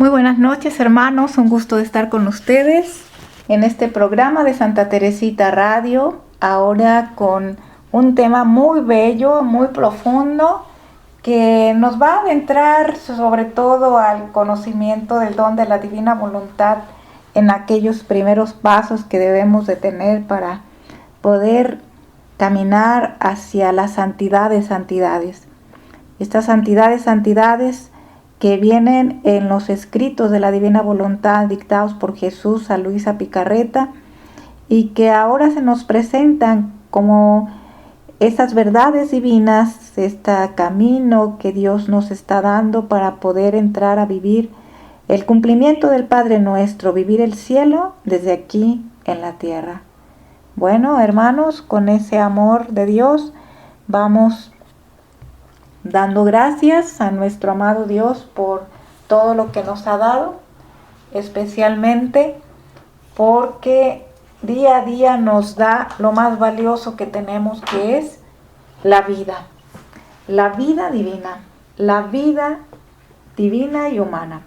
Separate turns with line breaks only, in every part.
Muy buenas noches, hermanos, un gusto de estar con ustedes en este programa de Santa Teresita Radio, ahora con un tema muy bello, muy profundo, que nos va a adentrar sobre todo al conocimiento del don de la divina voluntad en aquellos primeros pasos que debemos de tener para poder caminar hacia la santidad de santidades. Estas santidades que vienen en los escritos de la divina voluntad dictados por Jesús a Luisa Picarreta y que ahora se nos presentan como esas verdades divinas, este camino que Dios nos está dando para poder entrar a vivir el cumplimiento del Padre Nuestro, vivir el cielo desde aquí en la tierra. Bueno, hermanos, con ese amor de Dios vamos dando gracias a nuestro amado Dios por todo lo que nos ha dado, especialmente porque día a día nos da lo más valioso que tenemos, que es la vida divina y humana.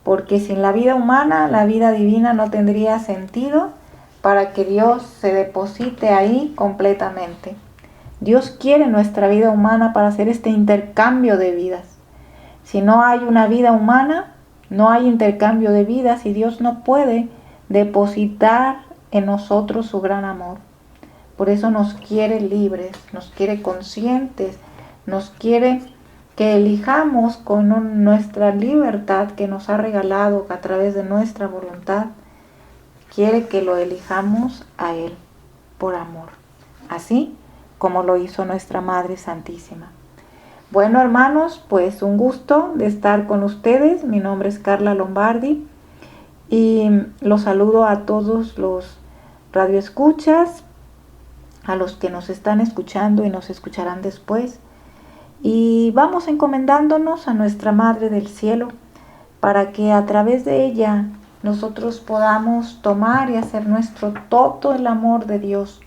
Porque sin la vida humana, la vida divina no tendría sentido para que Dios se deposite ahí completamente. Dios quiere nuestra vida humana para hacer este intercambio de vidas. Si no hay una vida humana, no hay intercambio de vidas y Dios no puede depositar en nosotros su gran amor. Por eso nos quiere libres, nos quiere conscientes, nos quiere que elijamos con nuestra libertad que nos ha regalado a través de nuestra voluntad. Quiere que lo elijamos a Él por amor. Así como lo hizo nuestra Madre Santísima. Bueno, hermanos, pues un gusto de estar con ustedes. Mi nombre es Carla Lombardi y los saludo a todos los radioescuchas, a los que nos están escuchando y nos escucharán después. Y vamos encomendándonos a nuestra Madre del Cielo para que a través de ella nosotros podamos tomar y hacer nuestro todo el amor de Dios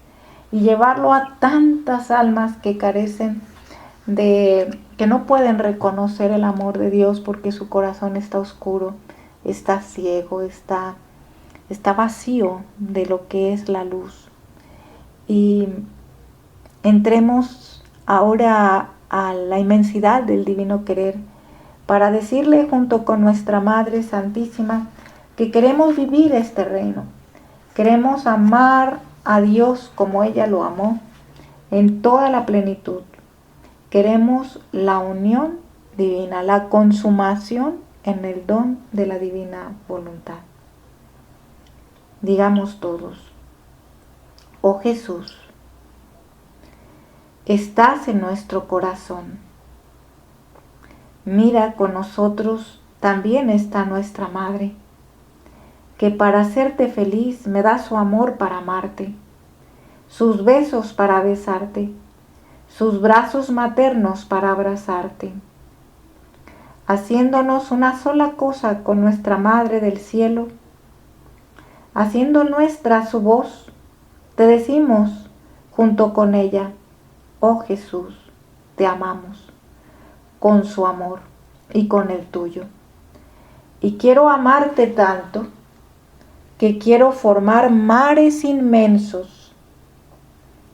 y llevarlo a tantas almas que carecen que no pueden reconocer el amor de Dios porque su corazón está oscuro, está ciego, está vacío de lo que es la luz. Y entremos ahora a la inmensidad del divino querer para decirle junto con nuestra Madre Santísima que queremos vivir este reino, queremos amar a Dios como ella lo amó, en toda la plenitud. Queremos la unión divina, la consumación en el don de la divina voluntad. Digamos todos: oh Jesús, estás en nuestro corazón. Mira, con nosotros también está nuestra Madre, que para hacerte feliz me da su amor para amarte, sus besos para besarte, sus brazos maternos para abrazarte. Haciéndonos una sola cosa con nuestra Madre del Cielo, haciendo nuestra su voz, te decimos junto con ella: oh Jesús, te amamos, con su amor y con el tuyo. Y quiero amarte tanto que quiero formar mares inmensos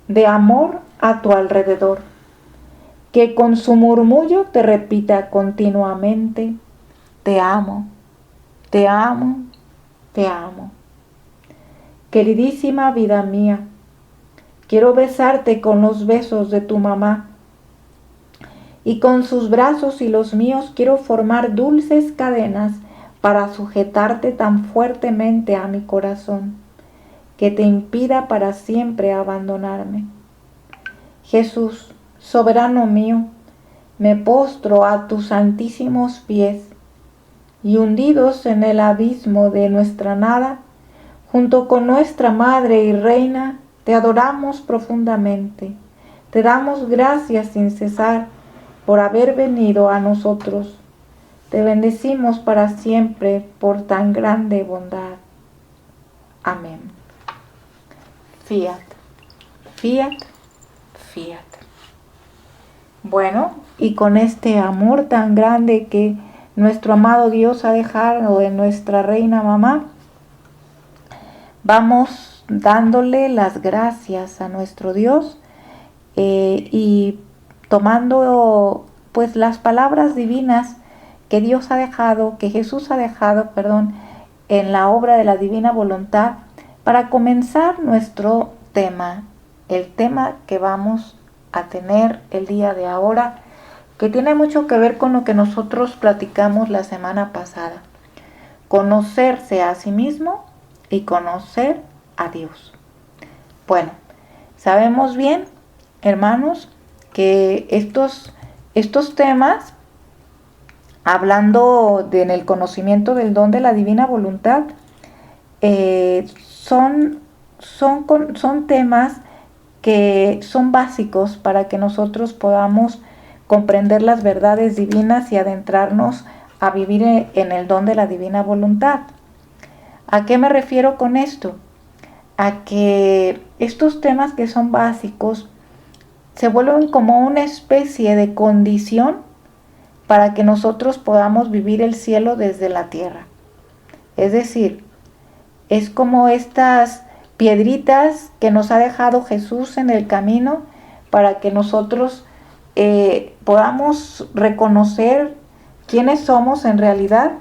de amor a tu alrededor, que con su murmullo te repita continuamente: te amo, te amo, te amo. Queridísima vida mía, quiero besarte con los besos de tu mamá, y con sus brazos y los míos quiero formar dulces cadenas para sujetarte tan fuertemente a mi corazón, que te impida para siempre abandonarme. Jesús, soberano mío, me postro a tus santísimos pies, y hundidos en el abismo de nuestra nada, junto con nuestra Madre y Reina, te adoramos profundamente. Te damos gracias sin cesar por haber venido a nosotros. Te bendecimos para siempre por tan grande bondad. Amén. Fiat, fiat, fiat. Bueno, y con este amor tan grande que nuestro amado Dios ha dejado en nuestra reina mamá, vamos dándole las gracias a nuestro Dios y tomando pues las palabras divinas que Dios ha dejado, que Jesús ha dejado, en la obra de la divina voluntad, para comenzar nuestro tema, el tema que vamos a tener el día de ahora, que tiene mucho que ver con lo que nosotros platicamos la semana pasada. Conocerse a sí mismo y conocer a Dios. Bueno, sabemos bien, hermanos, que estos temas, hablando en el conocimiento del don de la divina voluntad, son temas que son básicos para que nosotros podamos comprender las verdades divinas y adentrarnos a vivir en el don de la divina voluntad. ¿A qué me refiero con esto? A que estos temas que son básicos se vuelven como una especie de condición para que nosotros podamos vivir el cielo desde la tierra. Es decir, es como estas piedritas que nos ha dejado Jesús en el camino para que nosotros podamos reconocer quiénes somos en realidad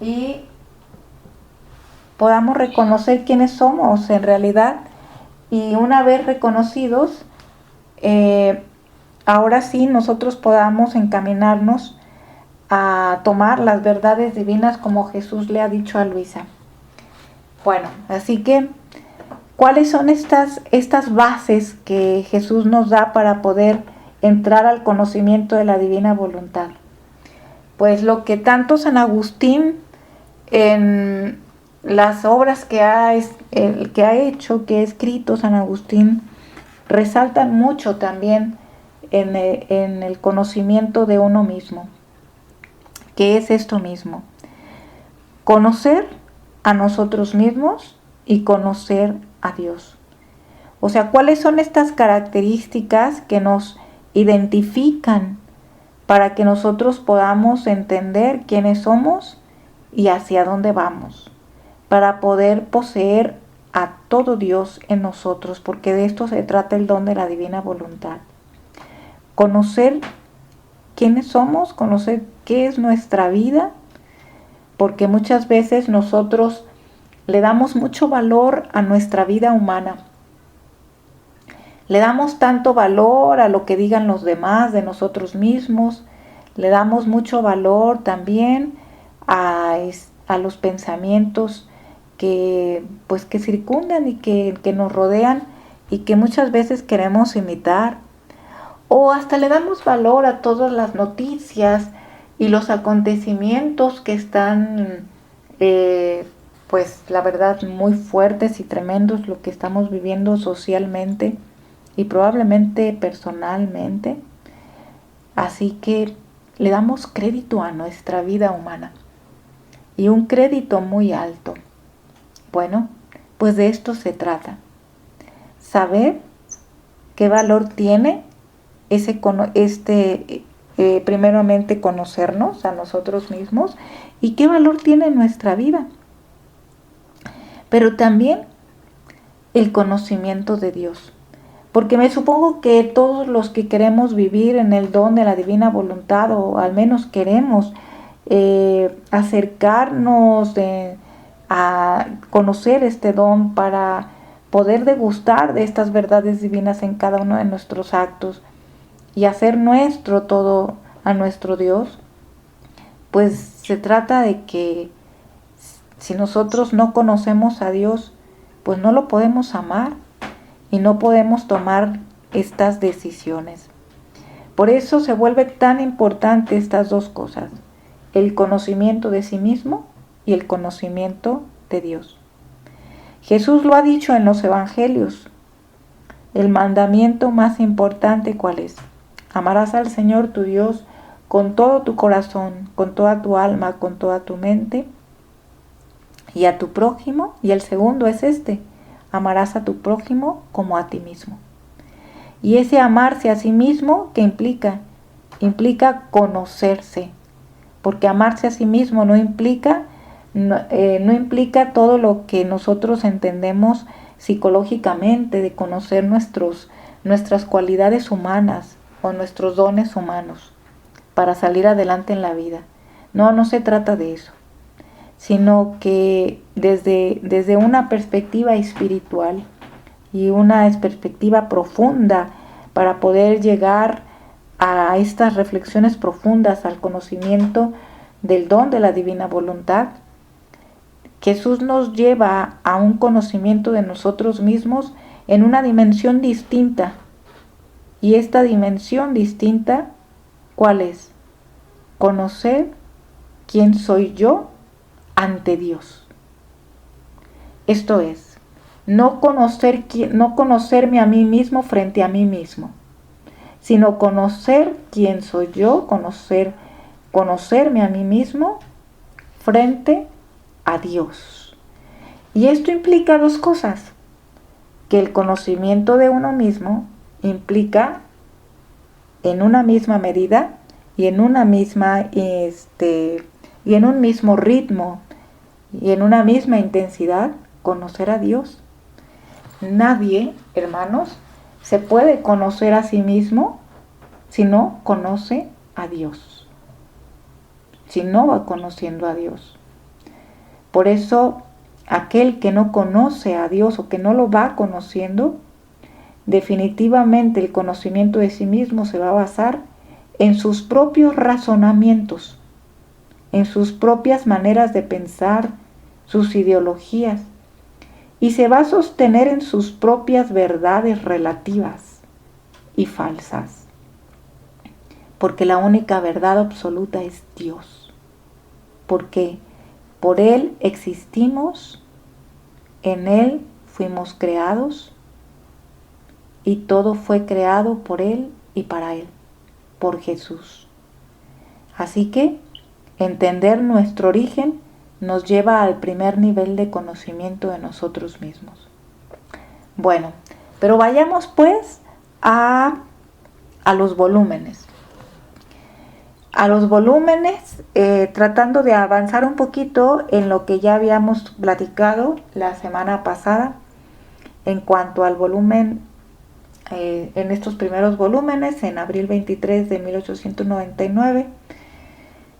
y podamos reconocer quiénes somos en realidad, y una vez reconocidos, ahora sí nosotros podamos encaminarnos a tomar las verdades divinas como Jesús le ha dicho a Luisa. Bueno, así que, ¿cuáles son estas bases que Jesús nos da para poder entrar al conocimiento de la divina voluntad? Pues lo que tanto San Agustín en las obras que ha escrito San Agustín, resaltan mucho también en el conocimiento de uno mismo. ¿Qué es esto mismo? Conocer a nosotros mismos y conocer a Dios. O sea, ¿cuáles son estas características que nos identifican para que nosotros podamos entender quiénes somos y hacia dónde vamos? Para poder poseer a todo Dios en nosotros, porque de esto se trata el don de la divina voluntad. Conocer quiénes somos, conocer qué es nuestra vida, porque muchas veces nosotros le damos mucho valor a nuestra vida humana. Le damos tanto valor a lo que digan los demás de nosotros mismos, le damos mucho valor también a los pensamientos que circundan y que nos rodean y que muchas veces queremos imitar, o hasta le damos valor a todas las noticias y los acontecimientos que están la verdad muy fuertes y tremendos, lo que estamos viviendo socialmente y probablemente personalmente. Así que le damos crédito a nuestra vida humana, y un crédito muy alto. Bueno, pues de esto se trata. Saber qué valor tiene primeramente conocernos a nosotros mismos y qué valor tiene nuestra vida. Pero también el conocimiento de Dios. Porque me supongo que todos los que queremos vivir en el don de la divina voluntad, o al menos queremos acercarnos a conocer este don para poder degustar de estas verdades divinas en cada uno de nuestros actos y hacer nuestro todo a nuestro Dios, pues se trata de que si nosotros no conocemos a Dios, pues no lo podemos amar y no podemos tomar estas decisiones. Por eso se vuelve tan importante estas dos cosas: el conocimiento de sí mismo y el conocimiento de Dios. Jesús lo ha dicho en los evangelios. El mandamiento más importante, ¿cuál es? Amarás al Señor tu Dios con todo tu corazón, con toda tu alma, con toda tu mente, y a tu prójimo. Y el segundo es amarás a tu prójimo como a ti mismo. Y ese amarse a sí mismo, ¿qué implica? Implica conocerse porque amarse a sí mismo no implica todo lo que nosotros entendemos psicológicamente de conocer nuestras cualidades humanas o nuestros dones humanos para salir adelante en la vida. No se trata de eso, sino que desde una perspectiva espiritual y una perspectiva profunda para poder llegar a estas reflexiones profundas, al conocimiento del don de la divina voluntad, Jesús nos lleva a un conocimiento de nosotros mismos en una dimensión distinta. Y esta dimensión distinta, ¿cuál es? Conocer quién soy yo ante Dios. Esto es, no conocerme a mí mismo frente a mí mismo, sino conocer quién soy yo, conocerme a mí mismo frente a Dios. Y esto implica dos cosas, que el conocimiento de uno mismo implica en una misma medida y en una misma y en un mismo ritmo y en una misma intensidad conocer a Dios. Nadie, hermanos, se puede conocer a sí mismo si no conoce a Dios, si no va conociendo a Dios. Por eso, aquel que no conoce a Dios o que no lo va conociendo, definitivamente el conocimiento de sí mismo se va a basar en sus propios razonamientos, en sus propias maneras de pensar, sus ideologías, y se va a sostener en sus propias verdades relativas y falsas, porque la única verdad absoluta es Dios, porque por Él existimos, en Él fuimos creados y todo fue creado por Él y para Él, por Jesús. Así que entender nuestro origen nos lleva al primer nivel de conocimiento de nosotros mismos. Bueno, pero vayamos pues a los volúmenes. A los volúmenes, tratando de avanzar un poquito en lo que ya habíamos platicado la semana pasada en cuanto al volumen, en estos primeros volúmenes, en abril 23 de 1899.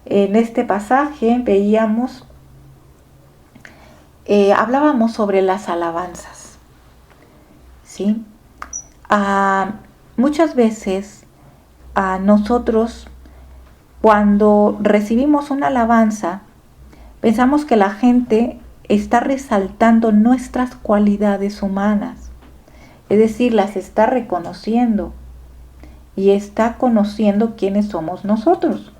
En este pasaje veíamos, hablábamos sobre las alabanzas, ¿sí? Muchas veces nosotros, cuando recibimos una alabanza, pensamos que la gente está resaltando nuestras cualidades humanas, es decir, las está reconociendo y está conociendo quiénes somos nosotros.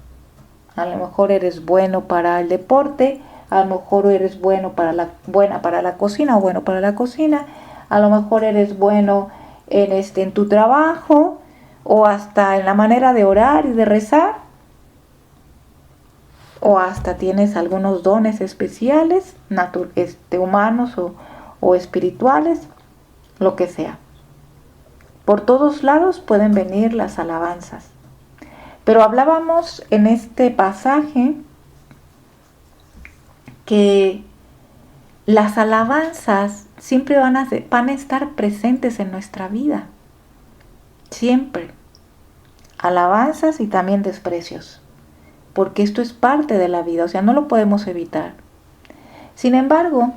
A lo mejor eres bueno para el deporte, a lo mejor eres buena para la cocina o bueno para la cocina, a lo mejor eres bueno en tu trabajo o hasta en la manera de orar y de rezar, o hasta tienes algunos dones especiales, humanos o espirituales, lo que sea. Por todos lados pueden venir las alabanzas. Pero hablábamos en este pasaje que las alabanzas siempre van a estar presentes en nuestra vida. Siempre. Alabanzas y también desprecios. Porque esto es parte de la vida, o sea, no lo podemos evitar. Sin embargo,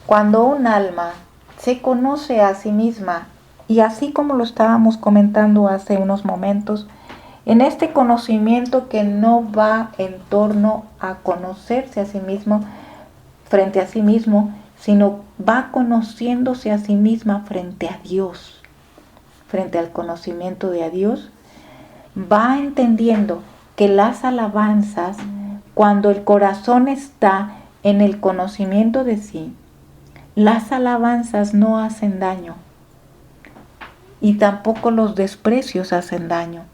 cuando un alma se conoce a sí misma, y así como lo estábamos comentando hace unos momentos, en este conocimiento que no va en torno a conocerse a sí mismo frente a sí mismo, sino va conociéndose a sí misma frente a Dios, frente al conocimiento de a Dios, va entendiendo que las alabanzas, cuando el corazón está en el conocimiento de sí, las alabanzas no hacen daño y tampoco los desprecios hacen daño,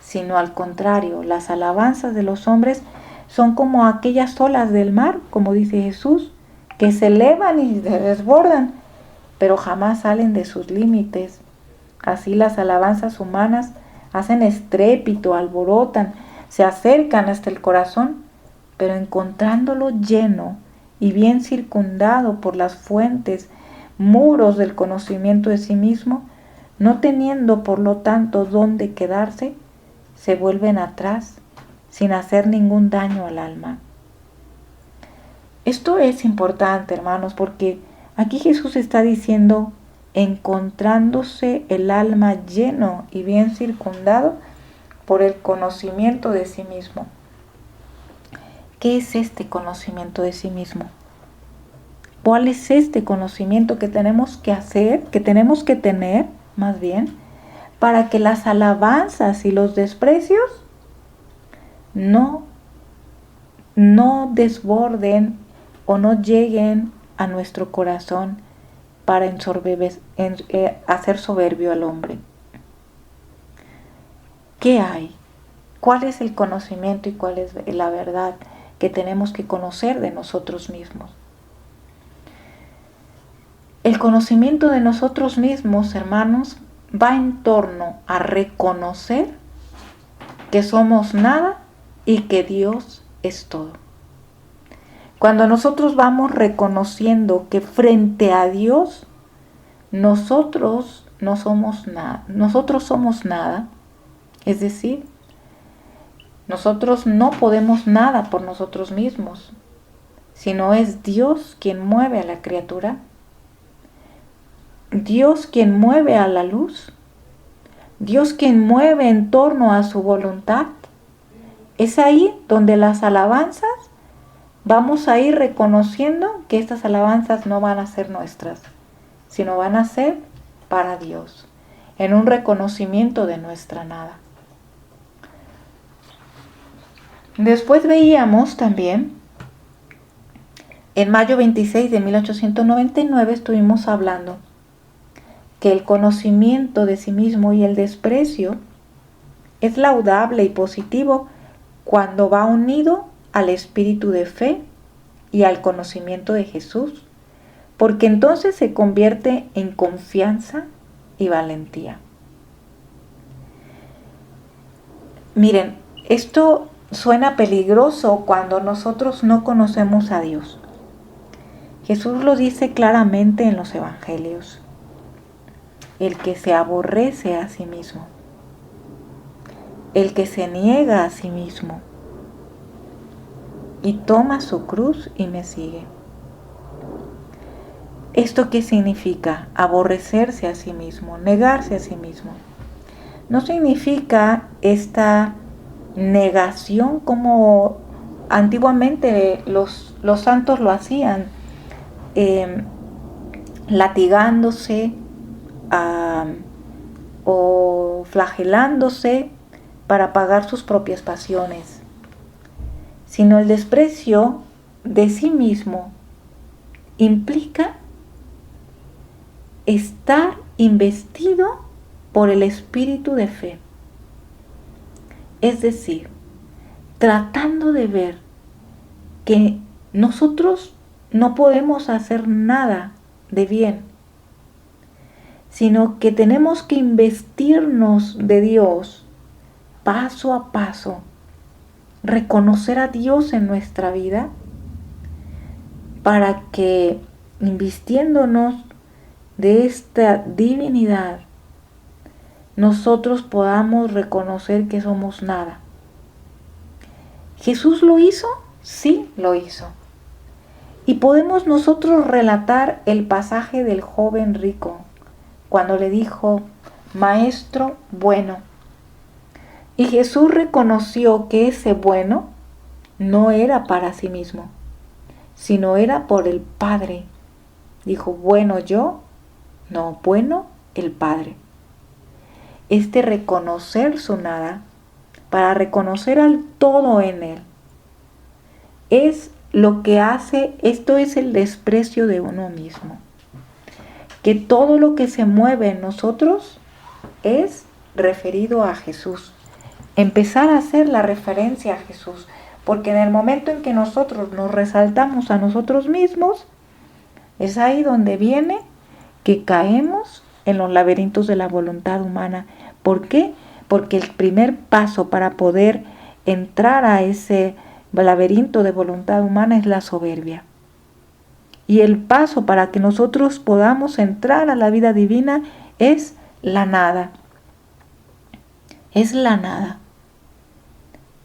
sino al contrario, las alabanzas de los hombres son como aquellas olas del mar, como dice Jesús, que se elevan y se desbordan, pero jamás salen de sus límites. Así las alabanzas humanas hacen estrépito, alborotan, se acercan hasta el corazón, pero encontrándolo lleno y bien circundado por las fuentes, muros del conocimiento de sí mismo, no teniendo por lo tanto dónde quedarse, se vuelven atrás sin hacer ningún daño al alma. Esto es importante, hermanos, porque aquí Jesús está diciendo, encontrándose el alma lleno y bien circundado por el conocimiento de sí mismo. ¿Qué es este conocimiento de sí mismo? ¿Cuál es este conocimiento que tenemos que hacer, que tenemos que tener, más bien, para que las alabanzas y los desprecios no desborden o no lleguen a nuestro corazón para hacer soberbio al hombre? ¿Qué hay? ¿Cuál es el conocimiento y cuál es la verdad que tenemos que conocer de nosotros mismos? El conocimiento de nosotros mismos, hermanos, va en torno a reconocer que somos nada y que Dios es todo. Cuando nosotros vamos reconociendo que frente a Dios nosotros no somos nada, nosotros somos nada, es decir, nosotros no podemos nada por nosotros mismos, sino es Dios quien mueve a la criatura, Dios quien mueve a la luz, Dios quien mueve en torno a su voluntad. Es ahí donde las alabanzas vamos a ir reconociendo que estas alabanzas no van a ser nuestras, sino van a ser para Dios, en un reconocimiento de nuestra nada. Después veíamos también, en mayo 26 de 1899 estuvimos hablando que el conocimiento de sí mismo y el desprecio es laudable y positivo cuando va unido al espíritu de fe y al conocimiento de Jesús, porque entonces se convierte en confianza y valentía. Miren, esto suena peligroso cuando nosotros no conocemos a Dios. Jesús lo dice claramente en los evangelios: el que se aborrece a sí mismo, el que se niega a sí mismo y toma su cruz y me sigue. ¿Esto qué significa? Aborrecerse a sí mismo, negarse a sí mismo. No significa esta negación como antiguamente los santos lo hacían, latigándose o flagelándose para pagar sus propias pasiones, sino el desprecio de sí mismo implica estar investido por el espíritu de fe, es decir, tratando de ver que nosotros no podemos hacer nada de bien, sino que tenemos que investirnos de Dios paso a paso, reconocer a Dios en nuestra vida para que, invistiéndonos de esta divinidad, nosotros podamos reconocer que somos nada. ¿Jesús lo hizo? Sí, lo hizo. Y podemos nosotros relatar el pasaje del joven rico, cuando le dijo: Maestro bueno. Y Jesús reconoció que ese bueno no era para sí mismo, sino era por el Padre. Dijo: bueno yo, no, bueno el Padre. Este reconocer su nada para reconocer al todo en él es lo que hace, esto es el desprecio de uno mismo. Que todo lo que se mueve en nosotros es referido a Jesús. Empezar a hacer la referencia a Jesús, porque en el momento en que nosotros nos resaltamos a nosotros mismos, es ahí donde viene que caemos en los laberintos de la voluntad humana. ¿Por qué? Porque el primer paso para poder entrar a ese laberinto de voluntad humana es la soberbia. Y el paso para que nosotros podamos entrar a la vida divina es la nada. Es la nada.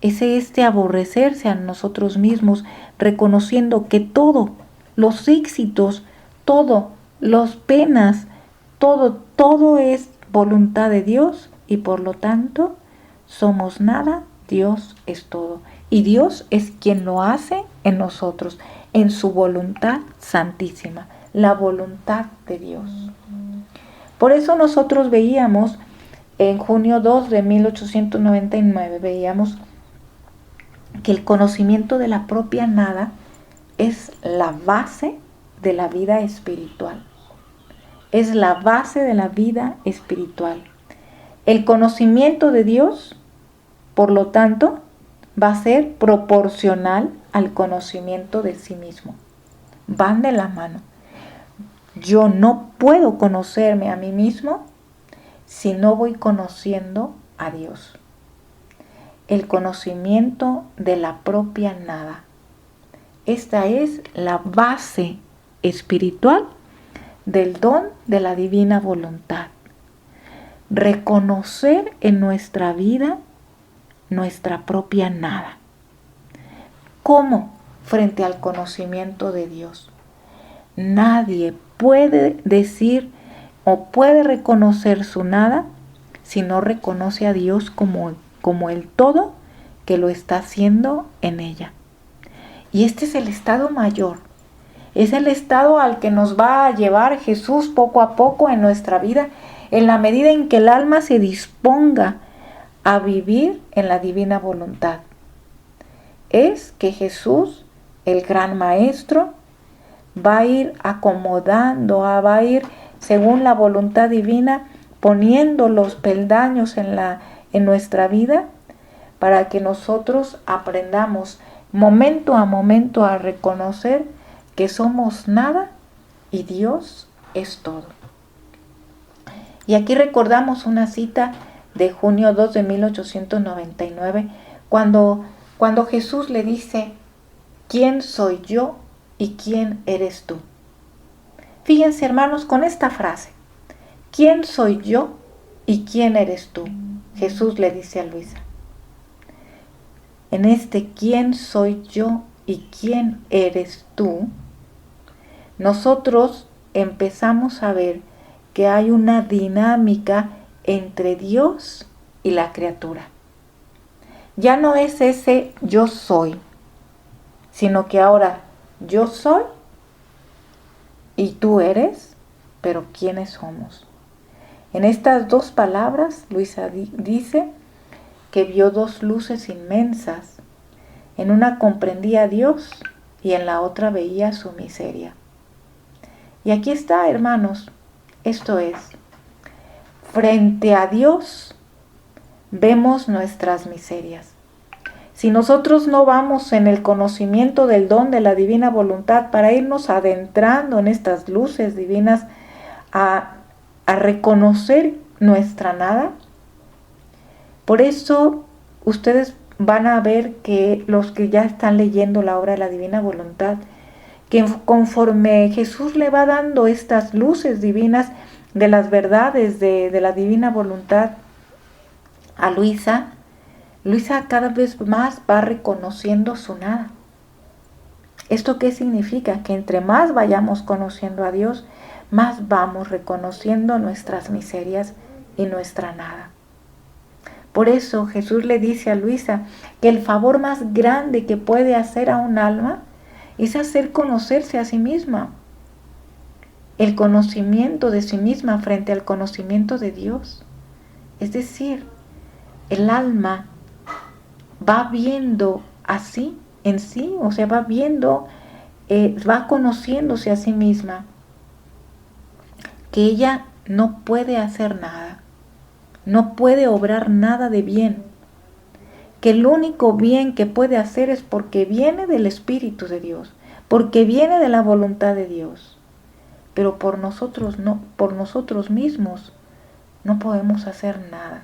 Es este aborrecerse a nosotros mismos, reconociendo que todo, los éxitos, todo, las penas, todo es voluntad de Dios y por lo tanto somos nada, Dios es todo. Y Dios es quien lo hace en nosotros, en su voluntad santísima, la voluntad de Dios. Por eso nosotros veíamos en junio 2 de 1899, veíamos que el conocimiento de la propia nada es la base de la vida espiritual. Es la base de la vida espiritual. El conocimiento de Dios, por lo tanto, va a ser proporcional al conocimiento de sí mismo. Van de la mano. Yo no puedo conocerme a mí mismo si no voy conociendo a Dios. El conocimiento de la propia nada. Esta es la base espiritual del don de la divina voluntad. Reconocer en nuestra vida nuestra propia nada. ¿Cómo? Frente al conocimiento de Dios. Nadie puede decir o puede reconocer su nada si no reconoce a Dios como el todo que lo está haciendo en ella. Y este es el estado mayor. Es el estado al que nos va a llevar Jesús poco a poco en nuestra vida, en la medida en que el alma se disponga a vivir en la divina voluntad. Es que Jesús, el gran maestro, va a ir acomodando, va a ir según la voluntad divina, poniendo los peldaños en nuestra vida para que nosotros aprendamos momento a momento a reconocer que somos nada y Dios es todo. Y aquí recordamos una cita de junio 2 de 1899, cuando Jesús le dice, ¿quién soy yo y quién eres tú? Fíjense, hermanos, con esta frase, ¿quién soy yo y quién eres tú? Jesús le dice a Luisa. En este ¿quién soy yo y quién eres tú? Nosotros empezamos a ver que hay una dinámica entre Dios y la criatura. Ya no es ese yo soy, sino que ahora yo soy y tú eres, pero ¿quiénes somos? En estas dos palabras, Luisa dice que vio dos luces inmensas. En una comprendía a Dios y en la otra veía su miseria. Y aquí está, hermanos, esto es, frente a Dios vemos nuestras miserias. Si nosotros no vamos en el conocimiento del don de la divina voluntad para irnos adentrando en estas luces divinas a reconocer nuestra nada, por eso ustedes van a ver que los que ya están leyendo la obra de la divina voluntad, que conforme Jesús le va dando estas luces divinas de las verdades de la divina voluntad a Luisa cada vez más va reconociendo su nada. ¿Esto qué significa? Que entre más vayamos conociendo a Dios, más vamos reconociendo nuestras miserias y nuestra nada. Por eso Jesús le dice a Luisa que el favor más grande que puede hacer a un alma es hacer conocerse a sí misma. El conocimiento de sí misma frente al conocimiento de Dios. Es decir, el alma va viendo así en sí, o sea, va viendo, va conociéndose a sí misma, que ella no puede hacer nada, no puede obrar nada de bien, que el único bien que puede hacer es porque viene del Espíritu de Dios, porque viene de la voluntad de Dios, pero por nosotros mismos no podemos hacer nada.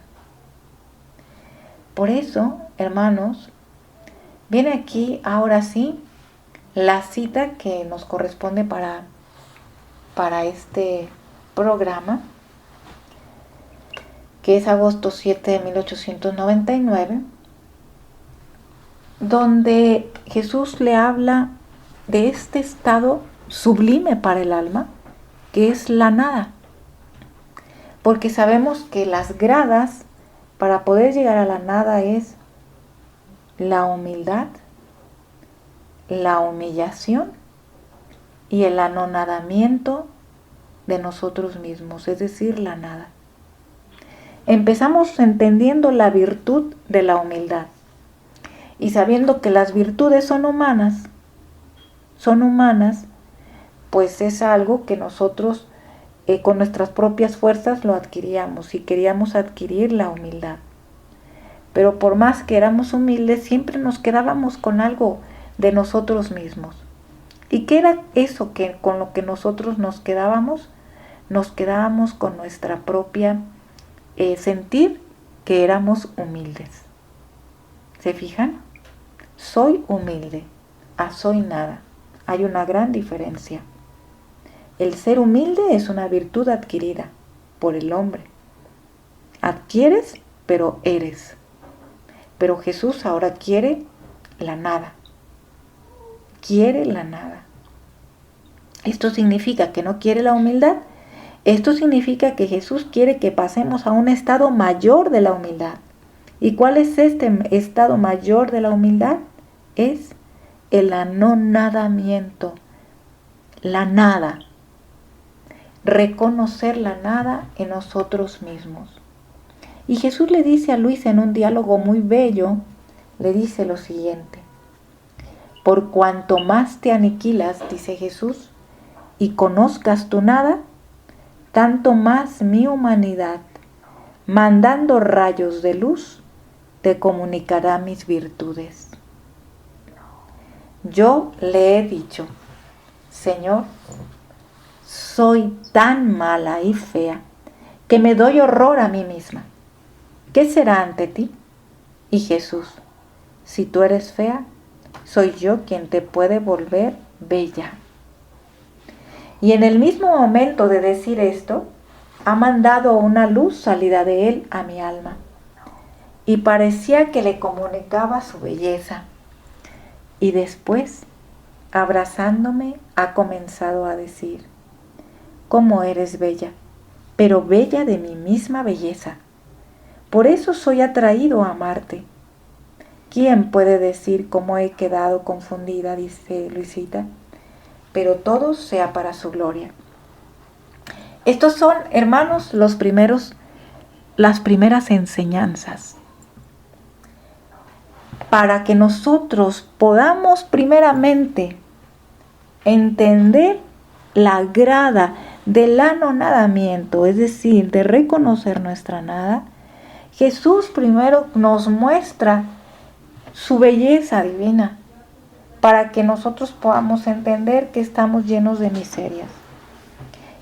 Por eso hermanos, viene aquí ahora sí la cita que nos corresponde para este programa, que es agosto 7 de 1899, donde Jesús le habla de este estado sublime para el alma, que es la nada. Porque sabemos que las gradas para poder llegar a la nada es la humildad, la humillación y el anonadamiento de nosotros mismos, es decir, la nada. Empezamos entendiendo la virtud de la humildad y sabiendo que las virtudes son humanas, pues es algo que nosotros con nuestras propias fuerzas lo adquiríamos y queríamos adquirir la humildad. Pero por más que éramos humildes, siempre nos quedábamos con algo de nosotros mismos. ¿Y qué era eso que con lo que nosotros nos quedábamos? Nos quedábamos con nuestra propia sentir que éramos humildes. ¿Se fijan? Soy humilde, a soy nada. Hay una gran diferencia. El ser humilde es una virtud adquirida por el hombre. Adquieres, pero eres. Pero Jesús ahora quiere la nada. Quiere la nada. Esto significa que no quiere la humildad. Esto significa que Jesús quiere que pasemos a un estado mayor de la humildad. ¿Y cuál es este estado mayor de la humildad? Es el anonadamiento, la nada. Reconocer la nada en nosotros mismos. Y Jesús le dice a Luisa en un diálogo muy bello, le dice lo siguiente: por cuanto más te aniquilas, dice Jesús, y conozcas tu nada, tanto más mi humanidad, mandando rayos de luz, te comunicará mis virtudes. Yo le he dicho, Señor, soy tan mala y fea que me doy horror a mí misma. ¿Qué será ante ti? Y Jesús, si tú eres fea, soy yo quien te puede volver bella. Y en el mismo momento de decir esto, ha mandado una luz salida de él a mi alma. Y parecía que le comunicaba su belleza. Y después, abrazándome, ha comenzado a decir, cómo eres bella, pero bella de mi misma belleza. Por eso soy atraído a amarte. ¿Quién puede decir cómo he quedado confundida?, dice Luisita, pero todo sea para su gloria. Estos son, hermanos, las primeras enseñanzas para que nosotros podamos primeramente entender la grada del anonadamiento, es decir, de reconocer nuestra nada. Jesús primero nos muestra su belleza divina para que nosotros podamos entender que estamos llenos de miserias.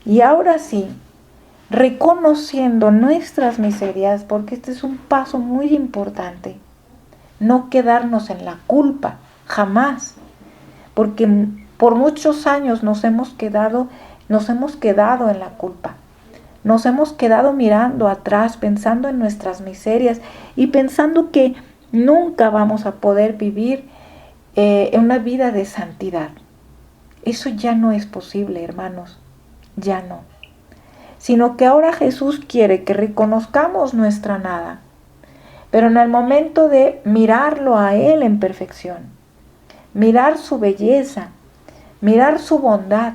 Y ahora sí, reconociendo nuestras miserias, porque este es un paso muy importante, no quedarnos en la culpa, jamás, porque por muchos años nos hemos quedado en la culpa. Nos hemos quedado mirando atrás, pensando en nuestras miserias y pensando que nunca vamos a poder vivir una vida de santidad. Eso ya no es posible, hermanos, ya no. Sino que ahora Jesús quiere que reconozcamos nuestra nada, pero en el momento de mirarlo a Él en perfección, mirar su belleza, mirar su bondad,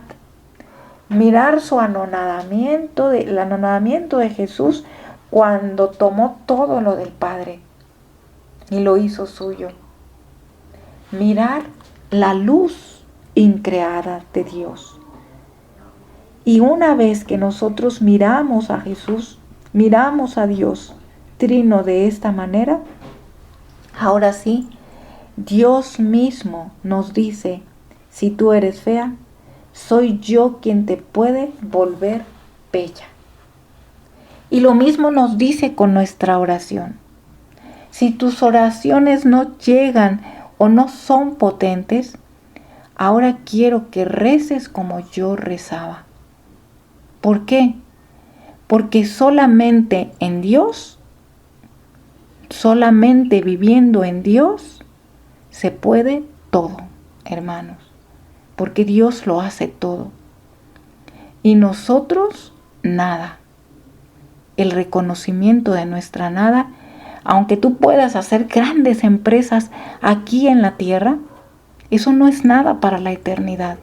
mirar su anonadamiento, el anonadamiento de Jesús cuando tomó todo lo del Padre y lo hizo suyo. Mirar la luz increada de Dios. Y una vez que nosotros miramos a Jesús, miramos a Dios Trino de esta manera, ahora sí, Dios mismo nos dice, si tú eres fea, soy yo quien te puede volver bella. Y lo mismo nos dice con nuestra oración. Si tus oraciones no llegan o no son potentes, ahora quiero que reces como yo rezaba. ¿Por qué? Porque solamente en Dios, solamente viviendo en Dios, se puede todo, hermanos. Porque Dios lo hace todo. Y nosotros, nada. El reconocimiento de nuestra nada, aunque tú puedas hacer grandes empresas aquí en la tierra, eso no es nada para la eternidad.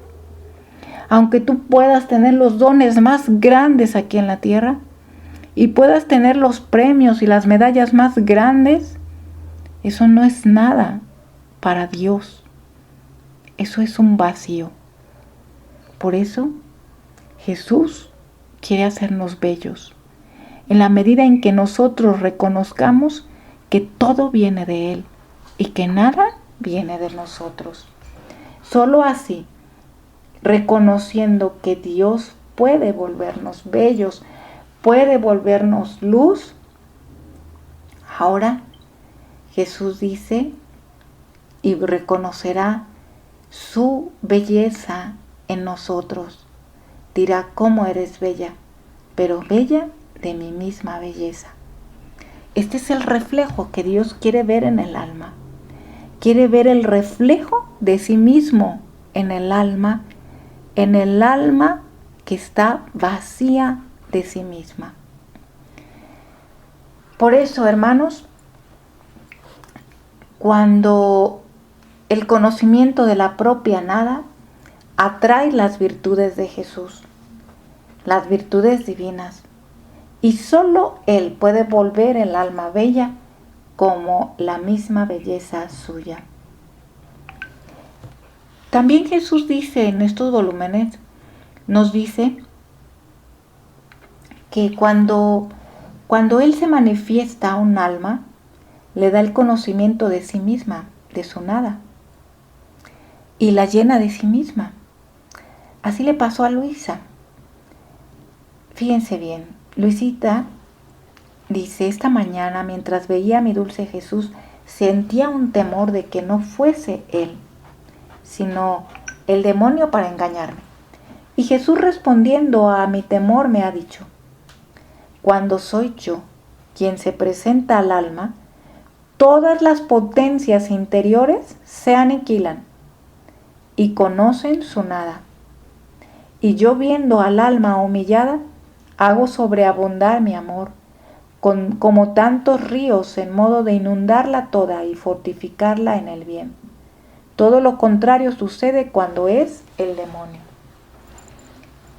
Aunque tú puedas tener los dones más grandes aquí en la tierra y puedas tener los premios y las medallas más grandes, eso no es nada para Dios. Eso es un vacío. Por eso Jesús quiere hacernos bellos. En la medida en que nosotros reconozcamos que todo viene de Él y que nada viene de nosotros. Solo así, reconociendo que Dios puede volvernos bellos, puede volvernos luz. Ahora Jesús dice y reconocerá su belleza en nosotros. Dirá: ¿cómo eres bella? Pero bella de mi misma belleza. Este es el reflejo que Dios quiere ver en el alma. Quiere ver el reflejo de sí mismo en el alma que está vacía de sí misma. Por eso, hermanos, cuando el conocimiento de la propia nada atrae las virtudes de Jesús, las virtudes divinas, y solo Él puede volver el alma bella como la misma belleza suya. También Jesús dice en estos volúmenes, nos dice que cuando Él se manifiesta a un alma, le da el conocimiento de sí misma, de su nada, y la llena de sí misma. Así le pasó a Luisa. Fíjense bien, Luisita dice: esta mañana, mientras veía a mi dulce Jesús, sentía un temor de que no fuese Él, sino el demonio para engañarme. Y Jesús, respondiendo a mi temor, me ha dicho: cuando soy yo quien se presenta al alma, todas las potencias interiores se aniquilan y conocen su nada. Y yo, viendo al alma humillada, hago sobreabundar mi amor, como tantos ríos, en modo de inundarla toda y fortificarla en el bien. Todo lo contrario sucede cuando es el demonio.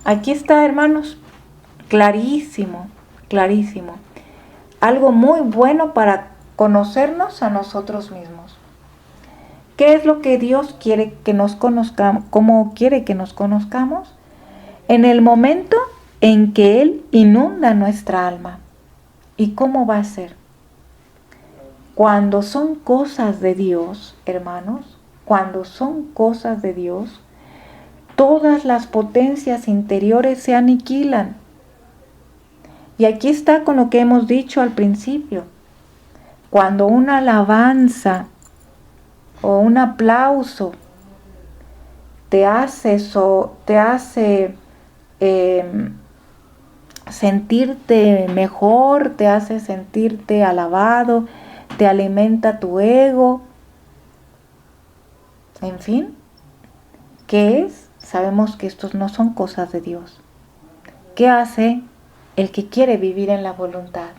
Aquí está, hermanos, clarísimo, clarísimo. Algo muy bueno para conocernos a nosotros mismos. ¿Qué es lo que Dios quiere que nos conozcamos? ¿Cómo quiere que nos conozcamos? En el momento en que Él inunda nuestra alma. ¿Y cómo va a ser? Cuando son cosas de Dios, hermanos, cuando son cosas de Dios, todas las potencias interiores se aniquilan. Y aquí está con lo que hemos dicho al principio. Cuando una alabanza o un aplauso te hace sentirte mejor, te hace sentirte alabado, te alimenta tu ego, en fin, ¿qué es? Sabemos que estos no son cosas de Dios. ¿Qué hace el que quiere vivir en la voluntad?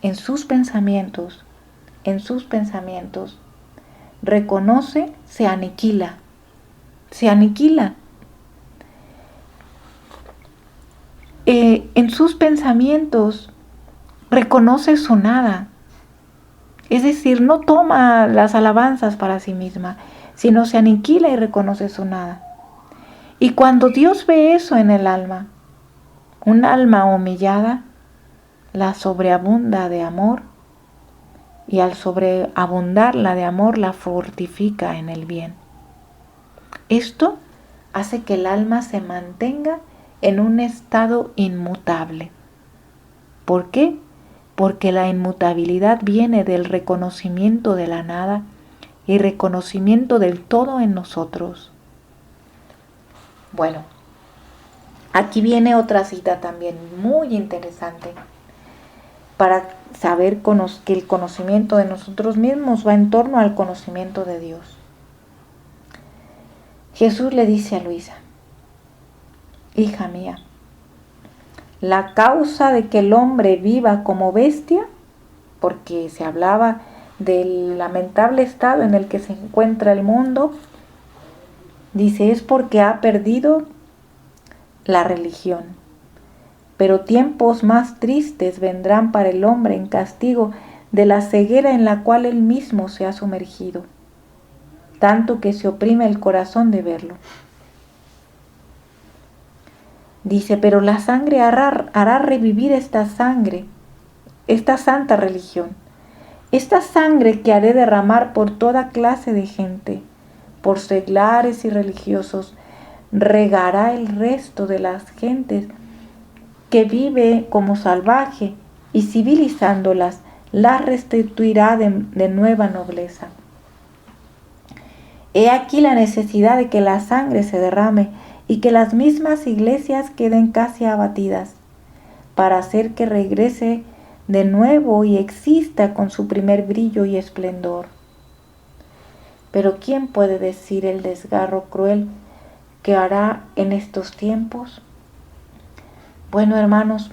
En sus pensamientos, reconoce, se aniquila. En sus pensamientos reconoce su nada. Es decir, no toma las alabanzas para sí misma, sino se aniquila y reconoce su nada. Y cuando Dios ve eso en el alma, un alma humillada, la sobreabunda de amor, y al sobreabundarla de amor la fortifica en el bien. Esto hace que el alma se mantenga en un estado inmutable. ¿Por qué? porque la inmutabilidad viene del reconocimiento de la nada y reconocimiento del todo en nosotros. Bueno, aquí viene otra cita también muy interesante para saber que el conocimiento de nosotros mismos va en torno al conocimiento de Dios. Jesús le dice a Luisa: hija mía, la causa de que el hombre viva como bestia, porque se hablaba del lamentable estado en el que se encuentra el mundo, dice, es porque ha perdido la religión. Pero tiempos más tristes vendrán para el hombre en castigo de la ceguera en la cual él mismo se ha sumergido, tanto que se oprime el corazón de verlo. Dice, pero la sangre hará revivir esta santa religión, esta sangre que haré derramar por toda clase de gente, por seglares y religiosos, regará el resto de las gentes que vive como salvaje y civilizándolas, las restituirá de nueva nobleza. He aquí la necesidad de que la sangre se derrame y que las mismas iglesias queden casi abatidas, para hacer que regrese de nuevo y exista con su primer brillo y esplendor. Pero ¿quién puede decir el desgarro cruel que hará en estos tiempos? Bueno, hermanos,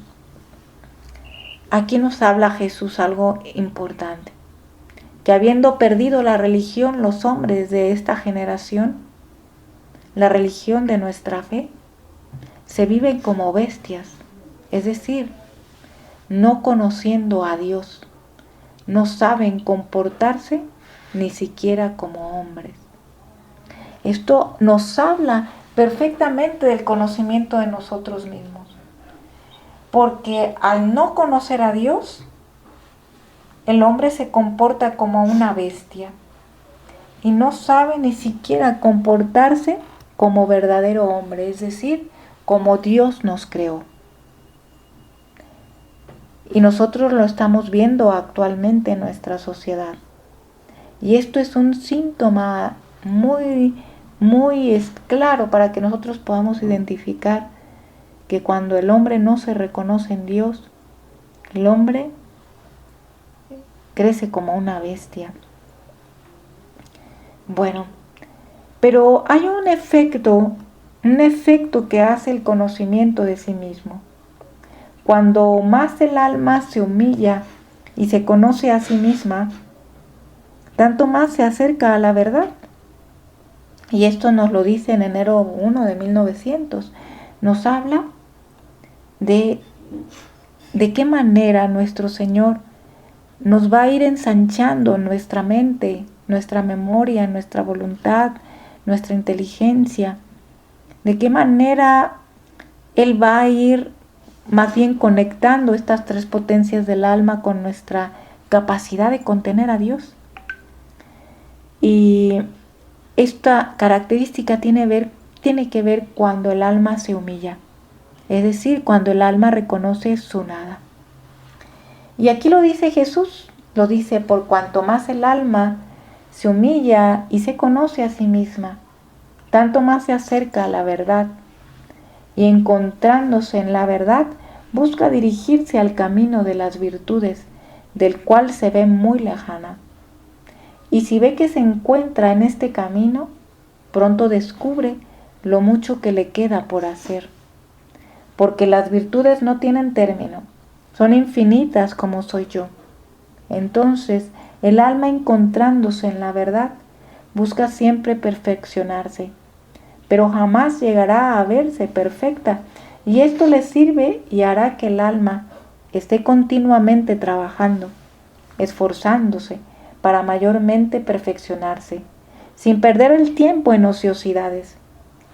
aquí nos habla Jesús algo importante, que habiendo perdido la religión los hombres de esta generación, la religión de nuestra fe, se viven como bestias, es decir, no conociendo a Dios, no saben comportarse ni siquiera como hombres. Esto nos habla perfectamente del conocimiento de nosotros mismos, porque al no conocer a Dios, el hombre se comporta como una bestia y no sabe ni siquiera comportarse como verdadero hombre, es decir, como Dios nos creó. Y nosotros lo estamos viendo actualmente en nuestra sociedad. Y esto es un síntoma muy claro para que nosotros podamos identificar que cuando el hombre no se reconoce en Dios, el hombre crece como una bestia. Bueno, pero hay un efecto que hace el conocimiento de sí mismo. Cuando más el alma se humilla y se conoce a sí misma, tanto más se acerca a la verdad. Y esto nos lo dice en enero 1 de 1900. Nos habla de qué manera nuestro Señor nos va a ir ensanchando nuestra mente, nuestra memoria, nuestra voluntad, nuestra inteligencia. De qué manera Él va a ir más bien conectando estas tres potencias del alma con nuestra capacidad de contener a Dios. Y esta característica tiene que ver cuando el alma se humilla, es decir, cuando el alma reconoce su nada. Y aquí lo dice Jesús, lo dice, por cuanto más el alma se humilla y se conoce a sí misma, tanto más se acerca a la verdad. Y encontrándose en la verdad, busca dirigirse al camino de las virtudes, del cual se ve muy lejana. Y si ve que se encuentra en este camino, pronto descubre lo mucho que le queda por hacer. Porque las virtudes no tienen término, son infinitas como soy yo. Entonces, el alma encontrándose en la verdad, busca siempre perfeccionarse, pero jamás llegará a verse perfecta, y esto le sirve y hará que el alma esté continuamente trabajando, esforzándose para mayormente perfeccionarse, sin perder el tiempo en ociosidades.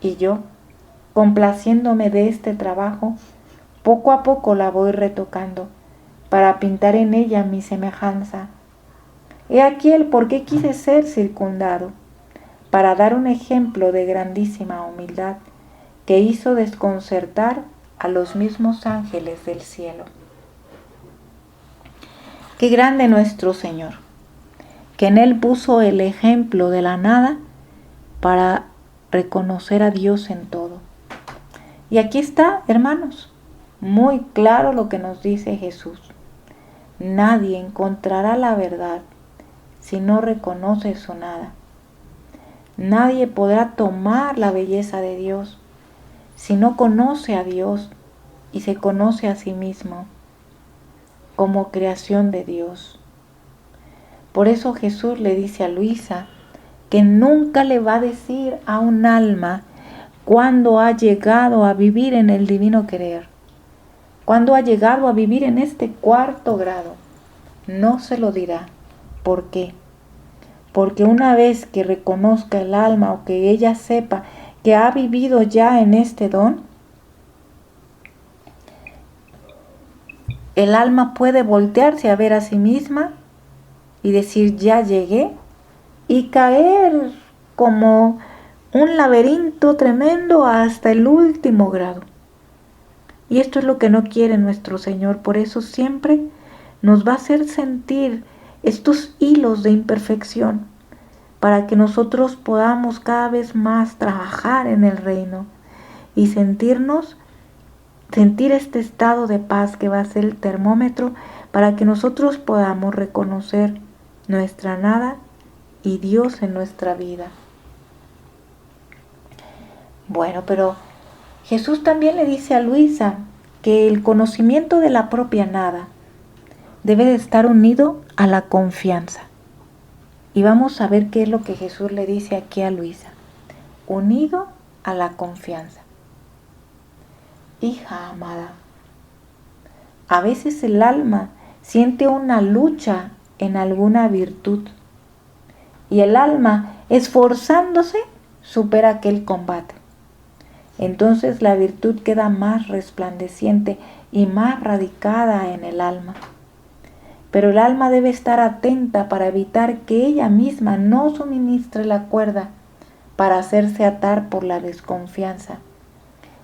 Y yo, complaciéndome de este trabajo, poco a poco la voy retocando, para pintar en ella mi semejanza. He aquí el por qué quise ser circundado, para dar un ejemplo de grandísima humildad que hizo desconcertar a los mismos ángeles del cielo. Qué grande nuestro Señor, que en Él puso el ejemplo de la nada para reconocer a Dios en todo. Y aquí está, hermanos, muy claro lo que nos dice Jesús. Nadie encontrará la verdad si no reconoce su nada. Nadie podrá tomar la belleza de Dios si no conoce a Dios y se conoce a sí mismo como creación de Dios. Por eso Jesús le dice a Luisa que nunca le va a decir a un alma cuándo ha llegado a vivir en el divino querer, cuándo ha llegado a vivir en este cuarto grado. No se lo dirá. ¿Por qué? Porque una vez que reconozca el alma o que ella sepa que ha vivido ya en este don, el alma puede voltearse a ver a sí misma y decir ya llegué y caer como un laberinto tremendo hasta el último grado. Y esto es lo que no quiere nuestro Señor, por eso siempre nos va a hacer sentir estos hilos de imperfección para que nosotros podamos cada vez más trabajar en el reino y sentir este estado de paz que va a ser el termómetro para que nosotros podamos reconocer nuestra nada y Dios en nuestra vida. Bueno, pero Jesús también le dice a Luisa que el conocimiento de la propia nada debe de estar unido a la confianza. Y vamos a ver qué es lo que Jesús le dice aquí a Luisa. Unido a la confianza. Hija amada, a veces el alma siente una lucha en alguna virtud y el alma, esforzándose, supera aquel combate. Entonces la virtud queda más resplandeciente y más radicada en el alma. Pero el alma debe estar atenta para evitar que ella misma no suministre la cuerda para hacerse atar por la desconfianza.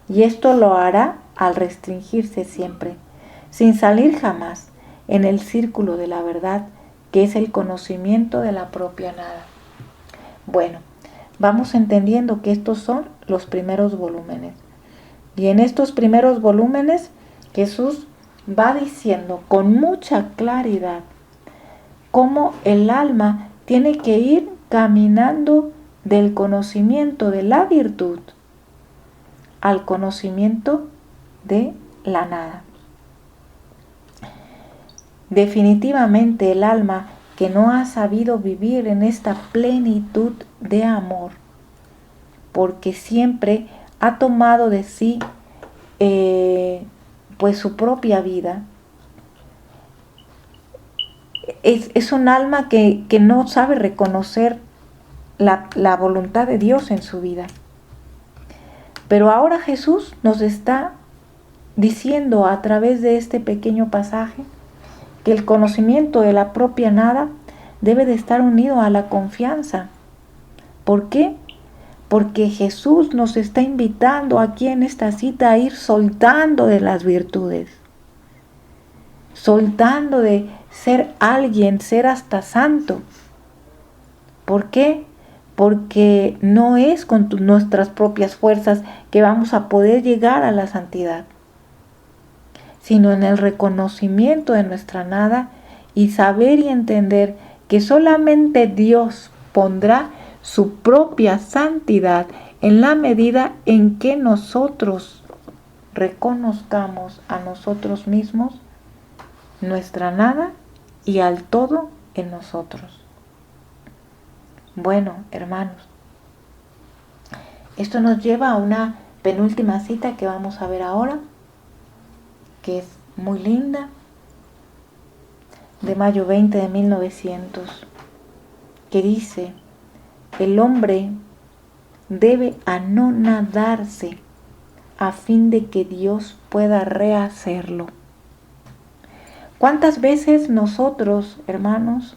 Y esto lo hará al restringirse siempre, sin salir jamás, en el círculo de la verdad, que es el conocimiento de la propia nada. Bueno, vamos entendiendo que estos son los primeros volúmenes. Y en estos primeros volúmenes Jesús va diciendo con mucha claridad cómo el alma tiene que ir caminando del conocimiento de la virtud al conocimiento de la nada. Definitivamente el alma que no ha sabido vivir en esta plenitud de amor, porque siempre ha tomado de sí pues su propia vida, es un alma que no sabe reconocer la voluntad de Dios en su vida. Pero ahora Jesús nos está diciendo a través de este pequeño pasaje que el conocimiento de la propia nada debe de estar unido a la confianza. ¿Por qué? Porque Jesús nos está invitando aquí en esta cita a ir soltando de las virtudes, soltando de ser alguien, ser hasta santo. ¿Por qué? Porque no es con nuestras propias fuerzas que vamos a poder llegar a la santidad, sino en el reconocimiento de nuestra nada y saber y entender que solamente Dios pondrá su propia santidad en la medida en que nosotros reconozcamos a nosotros mismos, nuestra nada y al todo en nosotros. Bueno, hermanos, esto nos lleva a una penúltima cita que vamos a ver ahora, que es muy linda, de mayo 20 de 1900, que dice: el hombre debe anonadarse a fin de que Dios pueda rehacerlo. ¿Cuántas veces nosotros, hermanos,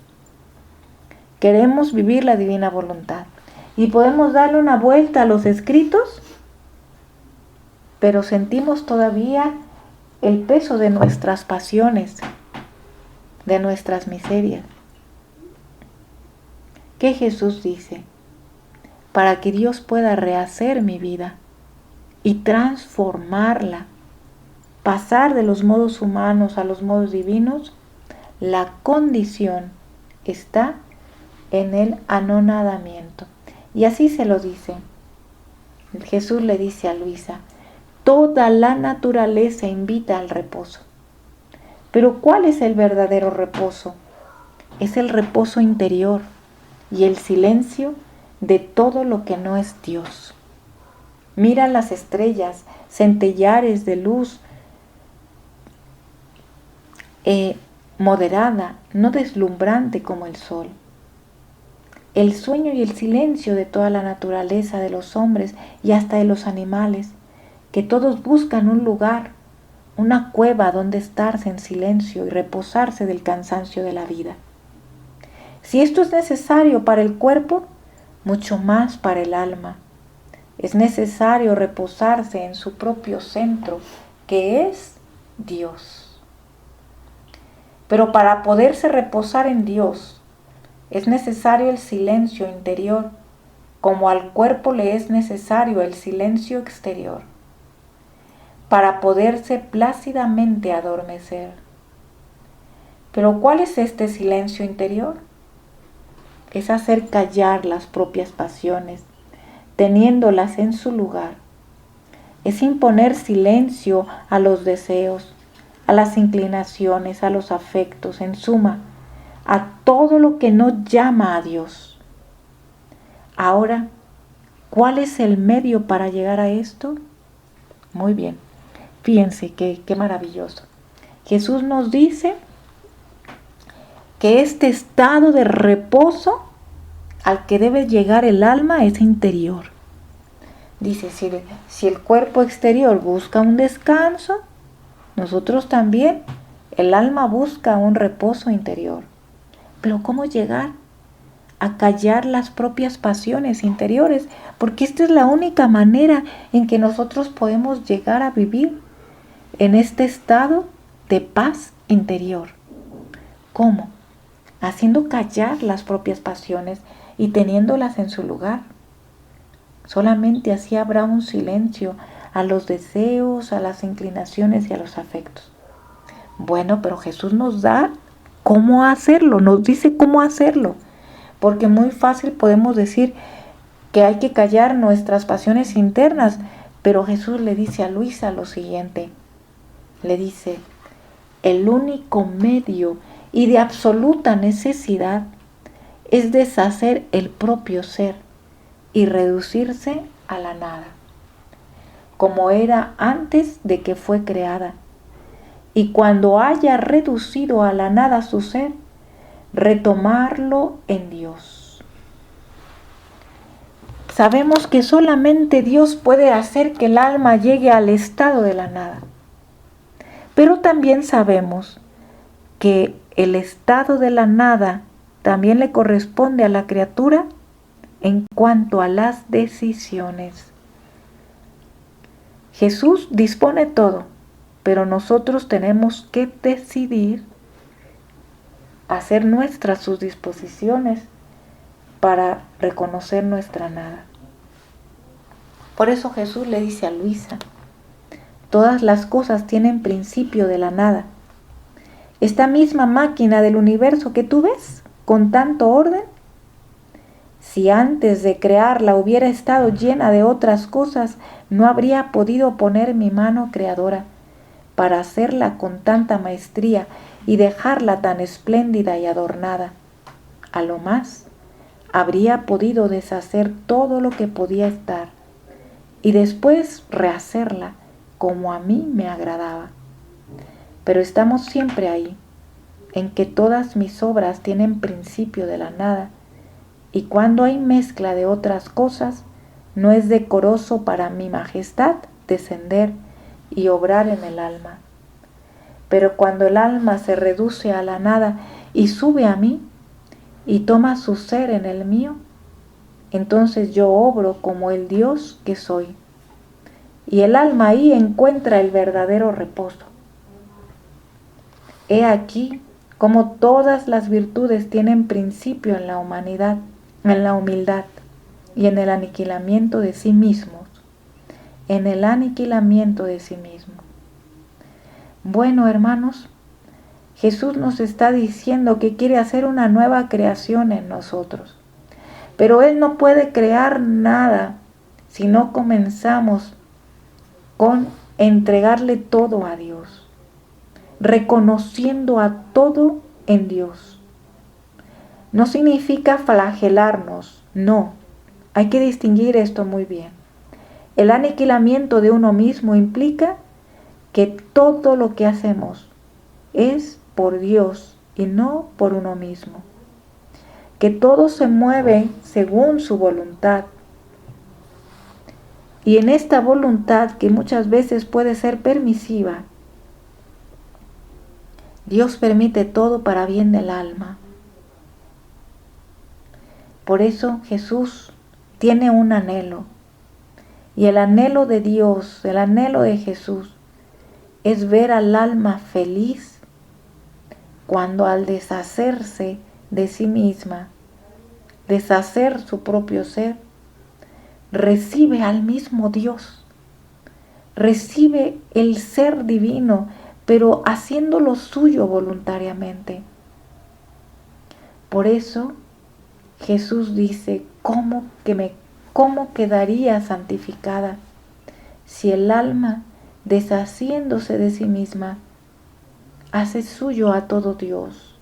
queremos vivir la divina voluntad y podemos darle una vuelta a los escritos, pero sentimos todavía el peso de nuestras pasiones, de nuestras miserias. ¿Qué Jesús dice? Para que Dios pueda rehacer mi vida y transformarla, pasar de los modos humanos a los modos divinos, la condición está en el anonadamiento. Y así se lo dice. Jesús le dice a Luisa, toda la naturaleza invita al reposo. Pero ¿cuál es el verdadero reposo? Es el reposo interior y el silencio de todo lo que no es Dios. Mira las estrellas, centellares de luz moderada, no deslumbrante como el sol. El sueño y el silencio de toda la naturaleza, de los hombres y hasta de los animales, que todos buscan un lugar, una cueva donde estarse en silencio y reposarse del cansancio de la vida. Si esto es necesario para el cuerpo, mucho más para el alma. Es necesario reposarse en su propio centro, que es Dios. Pero para poderse reposar en Dios, es necesario el silencio interior, como al cuerpo le es necesario el silencio exterior, para poderse plácidamente adormecer. Pero ¿cuál es este silencio interior? Es hacer callar las propias pasiones, teniéndolas en su lugar. Es imponer silencio a los deseos, a las inclinaciones, a los afectos, en suma, a todo lo que no llama a Dios. Ahora, ¿cuál es el medio para llegar a esto? Muy bien, fíjense qué maravilloso. Jesús nos dice que este estado de reposo al que debe llegar el alma es interior. Dice, si el cuerpo exterior busca un descanso, nosotros también, el alma busca un reposo interior. Pero ¿cómo llegar a callar las propias pasiones interiores? Porque esta es la única manera en que nosotros podemos llegar a vivir en este estado de paz interior. ¿Cómo? Haciendo callar las propias pasiones y teniéndolas en su lugar. Solamente así habrá un silencio a los deseos, a las inclinaciones y a los afectos. Bueno, pero Jesús nos da cómo hacerlo, nos dice cómo hacerlo. Porque muy fácil podemos decir que hay que callar nuestras pasiones internas, pero Jesús le dice a Luisa lo siguiente. Le dice, el único medio y de absoluta necesidad es deshacer el propio ser y reducirse a la nada, como era antes de que fue creada. Y cuando haya reducido a la nada su ser, retomarlo en Dios. Sabemos que solamente Dios puede hacer que el alma llegue al estado de la nada. Pero también sabemos que el estado de la nada también le corresponde a la criatura en cuanto a las decisiones. Jesús dispone todo, pero nosotros tenemos que decidir hacer nuestras sus disposiciones para reconocer nuestra nada. Por eso Jesús le dice a Luisa, todas las cosas tienen principio de la nada. Esta misma máquina del universo que tú ves, con tanto orden, si antes de crearla hubiera estado llena de otras cosas, no habría podido poner mi mano creadora para hacerla con tanta maestría y dejarla tan espléndida y adornada. A lo más, habría podido deshacer todo lo que podía estar y después rehacerla como a mí me agradaba. Pero estamos siempre ahí, en que todas mis obras tienen principio de la nada, y cuando hay mezcla de otras cosas, no es decoroso para mi majestad descender y obrar en el alma. Pero cuando el alma se reduce a la nada y sube a mí, y toma su ser en el mío, entonces yo obro como el Dios que soy. Y el alma ahí encuentra el verdadero reposo. He aquí como todas las virtudes tienen principio en la humanidad, en la humildad y en el aniquilamiento de sí mismos, en el aniquilamiento de sí mismo. Bueno, hermanos, Jesús nos está diciendo que quiere hacer una nueva creación en nosotros, pero Él no puede crear nada si no comenzamos con entregarle todo a Dios, reconociendo a todo en Dios. No significa flagelarnos, no, hay que distinguir esto muy bien. El aniquilamiento de uno mismo implica que todo lo que hacemos es por Dios y no por uno mismo. Que todo se mueve según su voluntad. Y en esta voluntad, que muchas veces puede ser permisiva, Dios permite todo para bien del alma. Por eso Jesús tiene un anhelo. Y el anhelo de Dios, el anhelo de Jesús, es ver al alma feliz cuando al deshacerse de sí misma, deshacer su propio ser, recibe al mismo Dios, recibe el ser divino, pero haciéndolo suyo voluntariamente. Por eso Jesús dice, ¿cómo quedaría santificada si el alma, deshaciéndose de sí misma, hace suyo a todo Dios?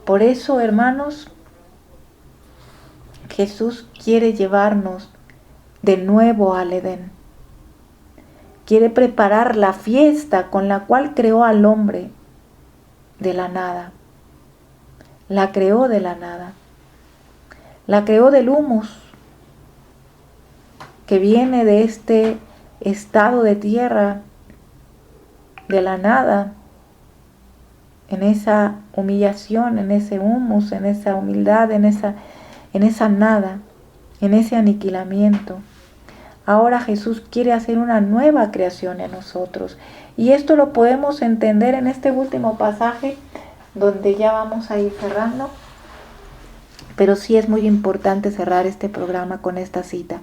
Por eso, hermanos, Jesús quiere llevarnos de nuevo al Edén. Quiere preparar la fiesta con la cual creó al hombre de la nada. La creó de la nada. La creó del humus que viene de este estado de tierra, de la nada, en esa humillación, en ese humus, en esa humildad, en esa nada, en ese aniquilamiento. Ahora Jesús quiere hacer una nueva creación en nosotros. Y esto lo podemos entender en este último pasaje, donde ya vamos a ir cerrando. Pero sí es muy importante cerrar este programa con esta cita.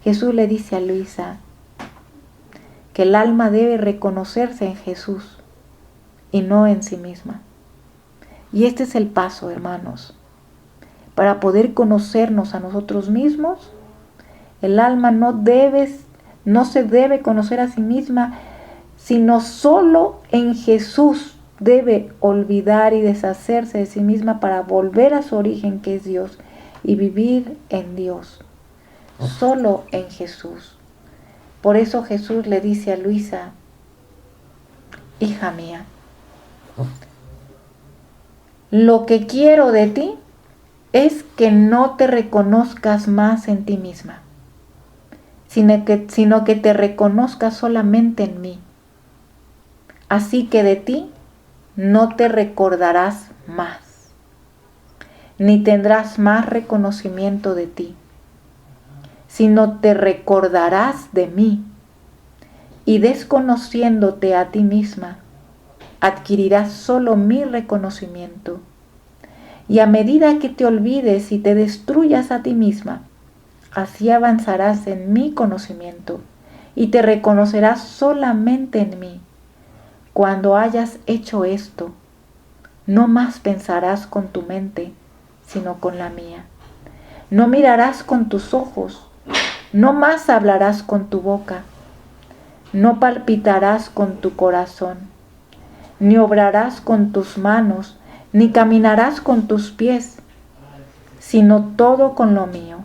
Jesús le dice a Luisa que el alma debe reconocerse en Jesús y no en sí misma. Y este es el paso, hermanos. Para poder conocernos a nosotros mismos, el alma no se debe conocer a sí misma, sino solo en Jesús debe olvidar y deshacerse de sí misma para volver a su origen, que es Dios, y vivir en Dios. Solo en Jesús. Por eso Jesús le dice a Luisa, hija mía, lo que quiero de ti es que no te reconozcas más en ti misma, sino que te reconozcas solamente en mí. Así que de ti no te recordarás más, ni tendrás más reconocimiento de ti, sino te recordarás de mí, y desconociéndote a ti misma, adquirirás solo mi reconocimiento. Y a medida que te olvides y te destruyas a ti misma, así avanzarás en mi conocimiento y te reconocerás solamente en mí. Cuando hayas hecho esto, no más pensarás con tu mente, sino con la mía. No mirarás con tus ojos, no más hablarás con tu boca, no palpitarás con tu corazón, ni obrarás con tus manos, ni caminarás con tus pies, sino todo con lo mío.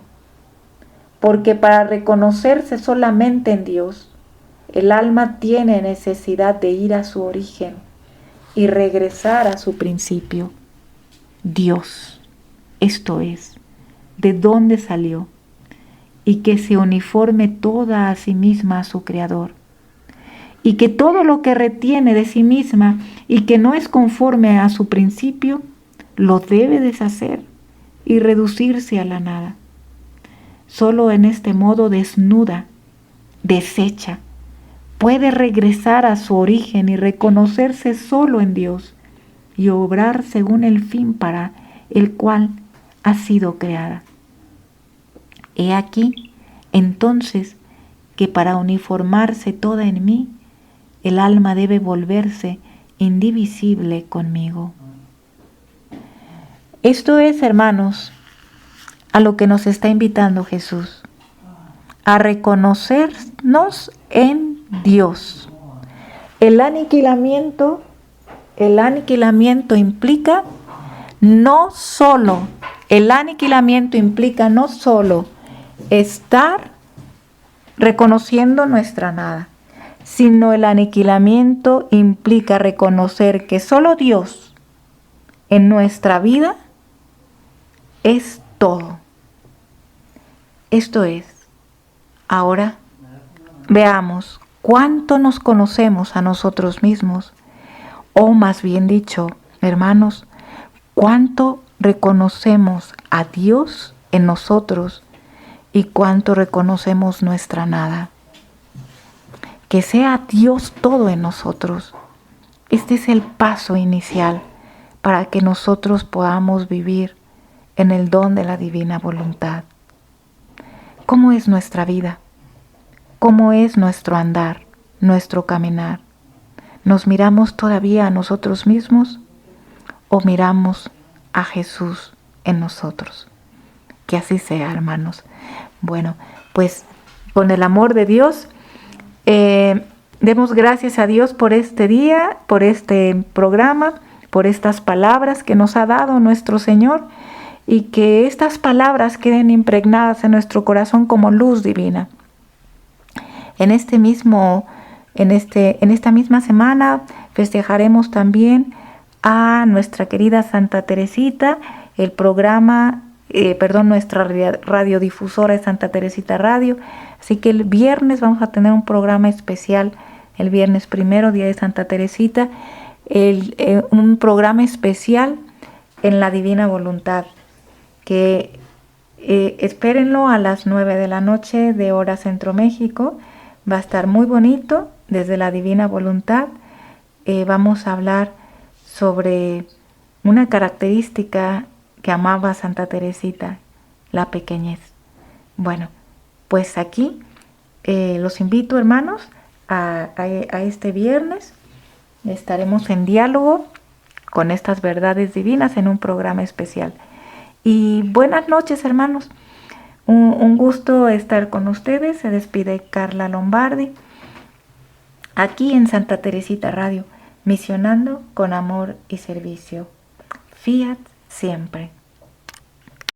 Porque para reconocerse solamente en Dios, el alma tiene necesidad de ir a su origen y regresar a su principio. Dios, esto es, de dónde salió, y que se uniforme toda a sí misma a su Creador. Y que todo lo que retiene de sí misma y que no es conforme a su principio, lo debe deshacer y reducirse a la nada. Solo en este modo desnuda, deshecha, puede regresar a su origen y reconocerse solo en Dios y obrar según el fin para el cual ha sido creada. He aquí, entonces, que para uniformarse toda en mí, el alma debe volverse indivisible conmigo. Esto es, hermanos, a lo que nos está invitando Jesús, a reconocernos en Dios. El aniquilamiento implica no solo estar reconociendo nuestra nada, sino el aniquilamiento implica reconocer que solo Dios en nuestra vida es todo. Esto es, ahora veamos cuánto nos conocemos a nosotros mismos, o más bien dicho, hermanos, cuánto reconocemos a Dios en nosotros y cuánto reconocemos nuestra nada. Que sea Dios todo en nosotros. Este es el paso inicial para que nosotros podamos vivir en el don de la divina voluntad. ¿Cómo es nuestra vida? ¿Cómo es nuestro andar, nuestro caminar? ¿Nos miramos todavía a nosotros mismos o miramos a Jesús en nosotros? Que así sea, hermanos. Bueno, pues con el amor de Dios, demos gracias a Dios por este día, por este programa, por estas palabras que nos ha dado nuestro Señor, y que estas palabras queden impregnadas en nuestro corazón como luz divina. En esta misma semana festejaremos también a nuestra querida Santa Teresita, el programa, nuestra radiodifusora es Santa Teresita Radio. Así que el viernes vamos a tener un programa especial, el viernes 1, día de Santa Teresita, un programa especial en la Divina Voluntad, que espérenlo a las 9 de la noche de hora Centro México. Va a estar muy bonito desde la Divina Voluntad. Vamos a hablar sobre una característica que amaba Santa Teresita, la pequeñez. Bueno, pues aquí los invito, hermanos, a este viernes. Estaremos en diálogo con estas verdades divinas en un programa especial. Y buenas noches, hermanos. Un gusto estar con ustedes. Se despide Carla Lombardi, aquí en Santa Teresita Radio, misionando con amor y servicio. Fiat siempre.